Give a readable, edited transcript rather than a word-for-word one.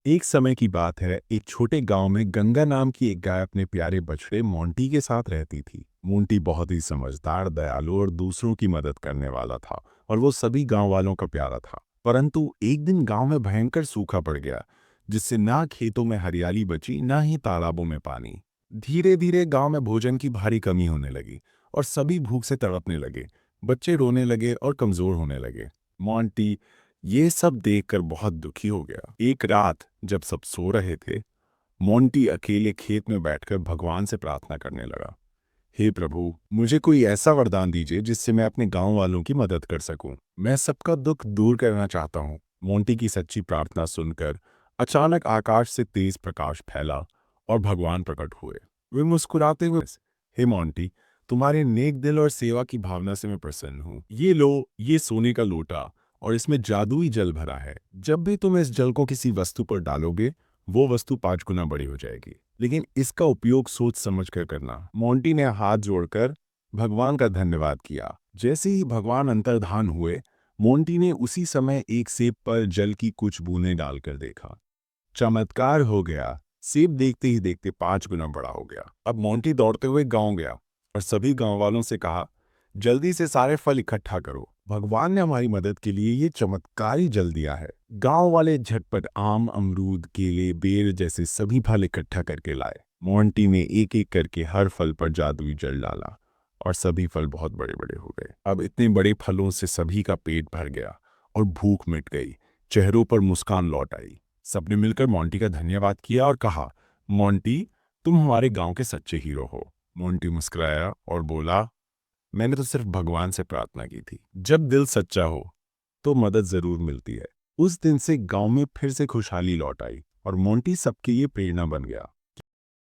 एक समय की बात है, एक छोटे गांव में गंगा नाम की एक गाय अपने प्यारे बछड़े मोंटी के साथ रहती थी। मोंटी बहुत ही समझदार, दयालु और दूसरों की मदद करने वाला था और वो सभी गांव वालों का प्यारा था। परंतु एक दिन गांव में भयंकर सूखा पड़ गया, जिससे ना खेतों में हरियाली बची, ना ही तालाबों में पानी। धीरे धीरे गांव में भोजन की भारी कमी होने लगी और सभी भूख से तड़पने लगे। बच्चे रोने लगे और कमजोर होने लगे। मोंटी ये सब देखकर बहुत दुखी हो गया। एक रात जब सब सो रहे थे, मोंटी अकेले खेत में बैठकर भगवान से प्रार्थना करने लगा। हे प्रभु, मुझे कोई ऐसा वरदान दीजिए जिससे मैं अपने गांव वालों की मदद कर सकूं। मैं सबका दुख दूर करना चाहता हूं। मोंटी की सच्ची प्रार्थना सुनकर अचानक आकाश से तेज प्रकाश फैला और भगवान प्रकट हुए। वे मुस्कुराते हुए, हे मोंटी, तुम्हारे नेक दिल और सेवा की भावना से मैं प्रसन्न हूँ। ये लो, ये सोने का लोटा और इसमें जादुई जल भरा है। जब भी तुम इस जल को किसी वस्तु पर डालोगे, वो वस्तु 5 गुना बड़ी हो जाएगी, लेकिन इसका उपयोग सोच समझ कर करना। मोंटी ने हाथ जोड़कर भगवान का धन्यवाद किया। जैसे ही भगवान अंतर्धान हुए, मोंटी ने उसी समय एक सेब पर जल की कुछ बूंदें डालकर देखा। चमत्कार हो गया। सेब देखते ही देखते 5 गुना बड़ा हो गया। अब मोंटी दौड़ते हुए गांव गया और सभी गांव वालों से कहा, जल्दी से सारे फल इकट्ठा करो। भगवान ने हमारी मदद के लिए ये चमत्कारी जल दिया है। गांव वाले झटपट आम, अमरूद, केले, बेर जैसे सभी फल इकट्ठा करके लाए। मोंटी ने एक एक करके हर फल पर जादुई जल डाला और सभी फल बहुत बड़े बड़े हो गए। अब इतने बड़े फलों से सभी का पेट भर गया और भूख मिट गई। चेहरों पर मुस्कान लौट आई। सबने मिलकर मोंटी का धन्यवाद किया और कहा, मोंटी, तुम हमारे गांव के सच्चे हीरो हो। मोंटी मुस्कुराया और बोला, मैंने तो सिर्फ भगवान से प्रार्थना की थी। जब दिल सच्चा हो तो मदद जरूर मिलती है। उस दिन से गांव में फिर से खुशहाली लौट आई और मोंटी सबके लिए प्रेरणा बन गया।